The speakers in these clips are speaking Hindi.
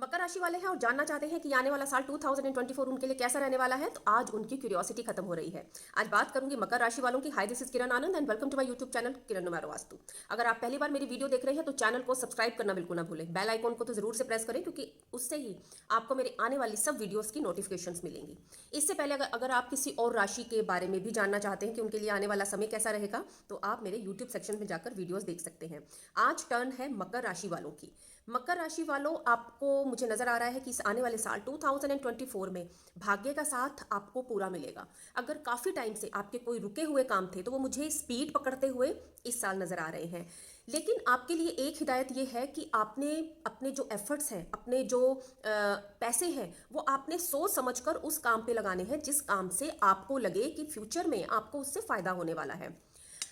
मकर राशि वाले हैं और जानना चाहते हैं कि आने वाला साल 2024 उनके लिए कैसा रहने वाला है, तो आज उनकी क्यूरियोसिटी खत्म हो रही है। आज बात करूंगी मकर राशि वालों की। Hi, this is Kiran Anand and welcome to my YouTube channel Kiran numero Vastu. अगर आप पहली बार मेरी वीडियो देख रहे हैं तो चैनल को सब्सक्राइब करना बिल्कुल ना भूलें। बेल आइकॉन को तो जरूर से प्रेस करें, क्योंकि उससे ही आपको मेरे आने वाली सब वीडियोस की नोटिफिकेशंस मिलेंगी। इससे पहले अगर आप किसी और राशि के बारे में भी जानना चाहते हैं कि उनके लिए आने वाला समय कैसा रहेगा, तो आप मेरे यूट्यूब सेक्शन में जाकर वीडियोस देख सकते हैं। आज टर्न है मकर राशि वालों की। मकर राशि वालों, आपको मुझे नजर आ रहा है कि इस आने वाले साल 2024 में भाग्य का साथ आपको पूरा मिलेगा। अगर काफ़ी टाइम से आपके कोई रुके हुए काम थे तो वो मुझे स्पीड पकड़ते हुए इस साल नजर आ रहे हैं। लेकिन आपके लिए एक हिदायत ये है कि आपने अपने जो एफर्ट्स हैं, अपने जो पैसे हैं, वो आपने सोच समझकर उस काम पे लगाने हैं जिस काम से आपको लगे कि फ्यूचर में आपको उससे फायदा होने वाला है।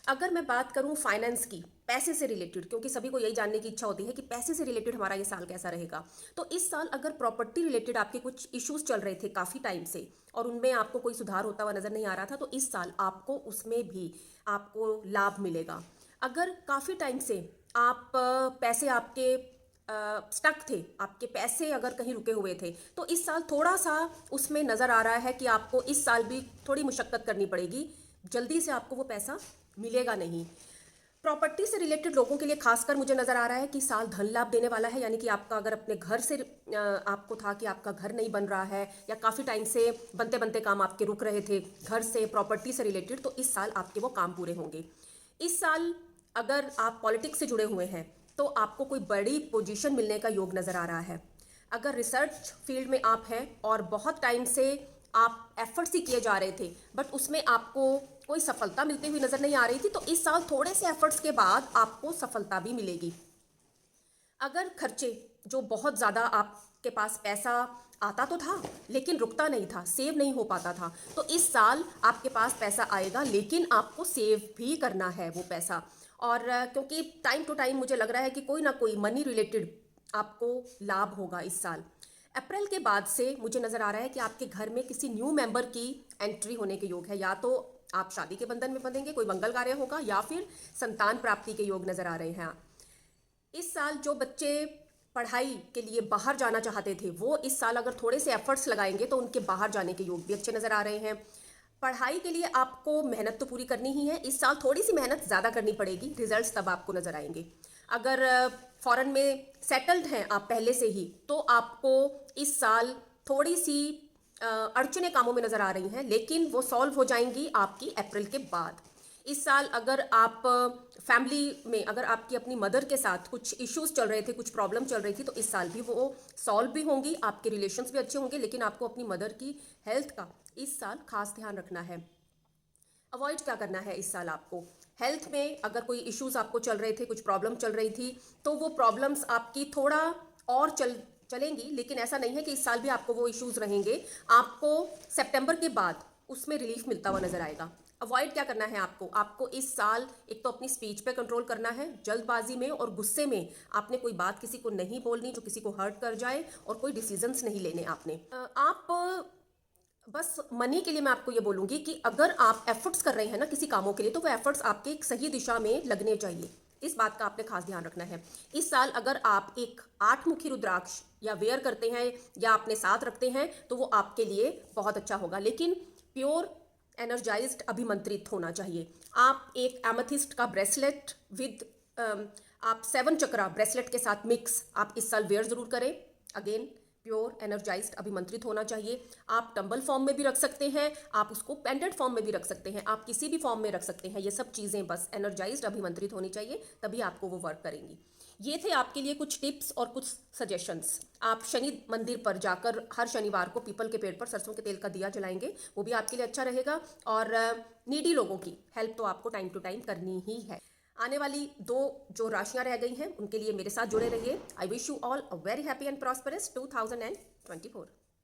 अगर मैं बात करूं फाइनेंस की, पैसे से रिलेटेड, क्योंकि सभी को यही जानने की इच्छा होती है कि पैसे से रिलेटेड हमारा ये साल कैसा रहेगा, तो इस साल अगर प्रॉपर्टी रिलेटेड आपके कुछ इश्यूज चल रहे थे काफ़ी टाइम से और उनमें आपको कोई सुधार होता हुआ नजर नहीं आ रहा था, तो इस साल आपको उसमें भी आपको लाभ मिलेगा। अगर काफ़ी टाइम से आप पैसे आपके स्टक थे, आपके पैसे अगर कहीं रुके हुए थे, तो इस साल थोड़ा सा उसमें नज़र आ रहा है कि आपको इस साल भी थोड़ी मुशक्कत करनी पड़ेगी, जल्दी से आपको वो पैसा मिलेगा नहीं। प्रॉपर्टी से रिलेटेड लोगों के लिए खासकर मुझे नजर आ रहा है कि साल धन लाभ देने वाला है। यानी कि आपका अगर अपने घर से आपको था कि आपका घर नहीं बन रहा है या काफ़ी टाइम से बनते बनते काम आपके रुक रहे थे घर से, प्रॉपर्टी से रिलेटेड, तो इस साल आपके वो काम पूरे होंगे। इस साल अगर आप पॉलिटिक्स से जुड़े हुए हैं तो आपको कोई बड़ी पोजीशन मिलने का योग नजर आ रहा है। अगर रिसर्च फील्ड में आप हैं और बहुत टाइम से आप एफर्ट्स ही किए जा रहे थे बट उसमें आपको कोई सफलता मिलती हुई नजर नहीं आ रही थी, तो इस साल थोड़े से एफर्ट्स के बाद आपको सफलता भी मिलेगी। अगर खर्चे जो बहुत ज़्यादा आपके पास पैसा आता तो था लेकिन रुकता नहीं था, सेव नहीं हो पाता था, तो इस साल आपके पास पैसा आएगा, लेकिन आपको सेव भी करना है वो पैसा। और क्योंकि टाइम टू टाइम मुझे लग रहा है कि कोई ना कोई मनी रिलेटेड आपको लाभ होगा इस साल। अप्रैल के बाद से मुझे नज़र आ रहा है कि आपके घर में किसी न्यू मेंबर की एंट्री होने के योग है। या तो आप शादी के बंधन में बंधेंगे, कोई मंगल कार्य होगा, या फिर संतान प्राप्ति के योग नज़र आ रहे हैं। इस साल जो बच्चे पढ़ाई के लिए बाहर जाना चाहते थे, वो इस साल अगर थोड़े से एफर्ट्स लगाएंगे तो उनके बाहर जाने के योग भी अच्छे नज़र आ रहे हैं। पढ़ाई के लिए आपको मेहनत तो पूरी करनी ही है, इस साल थोड़ी सी मेहनत ज़्यादा करनी पड़ेगी, रिजल्ट्स तब आपको नज़र आएंगे। अगर फॉरेन में सेटल्ड हैं आप पहले से ही, तो आपको इस साल थोड़ी सी अड़चने कामों में नज़र आ रही हैं, लेकिन वो सॉल्व हो जाएंगी आपकी अप्रैल के बाद। इस साल अगर आप फैमिली में, अगर आपकी अपनी मदर के साथ कुछ इश्यूज चल रहे थे, कुछ प्रॉब्लम चल रही थी, तो इस साल भी वो सॉल्व भी होंगी, आपके रिलेशंस भी अच्छे होंगे। लेकिन आपको अपनी मदर की हेल्थ का इस साल खास ध्यान रखना है। अवॉइड क्या करना है इस साल आपको, हेल्थ में अगर कोई इश्यूज आपको चल रहे थे, कुछ प्रॉब्लम चल रही थी, तो वो प्रॉब्लम्स आपकी थोड़ा और चलेंगी, लेकिन ऐसा नहीं है कि इस साल भी आपको वो इश्यूज रहेंगे। आपको सितंबर के बाद उसमें रिलीफ मिलता हुआ नजर आएगा। अवॉइड क्या करना है आपको इस साल, एक तो अपनी स्पीच पे कंट्रोल करना है। जल्दबाजी में और गुस्से में आपने कोई बात किसी को नहीं बोलनी जो किसी को हर्ट कर जाए, और कोई डिसीजंस नहीं लेने आपने। आप बस मनी के लिए मैं आपको ये बोलूंगी कि अगर आप एफर्ट्स कर रहे हैं ना किसी कामों के लिए, तो वो एफर्ट्स आपके एक सही दिशा में लगने चाहिए। इस बात का आपने खास ध्यान रखना है। इस साल अगर आप एक 8 मुखी रुद्राक्ष या वेयर करते हैं या अपने साथ रखते हैं, तो वो आपके लिए बहुत अच्छा होगा, लेकिन प्योर एनर्जाइज्ड अभिमंत्रित होना चाहिए। आप एक एमेथिस्ट का ब्रेसलेट विद आप 7 चक्रा ब्रेसलेट के साथ मिक्स आप इस साल वेयर जरूर करें। अगेन प्योर एनर्जाइज्ड अभिमंत्रित होना चाहिए। आप टंबल फॉर्म में भी रख सकते हैं, आप उसको पेंडेंट फॉर्म में भी रख सकते हैं, आप किसी भी फॉर्म में रख सकते हैं। ये सब चीज़ें बस एनर्जाइज्ड अभिमंत्रित होनी चाहिए, तभी आपको वो वर्क करेंगी। ये थे आपके लिए कुछ टिप्स और कुछ सजेशंस। आप शनि मंदिर पर जाकर हर शनिवार को पीपल के पेड़ पर सरसों के तेल का दिया जलाएंगे, वो भी आपके लिए अच्छा रहेगा। और नीडी लोगों की हेल्प तो आपको टाइम टू टाइम करनी ही है। आने वाली 2 जो राशियां रह गई हैं, उनके लिए मेरे साथ जुड़े रहिए। I wish you all a very happy and prosperous 2024।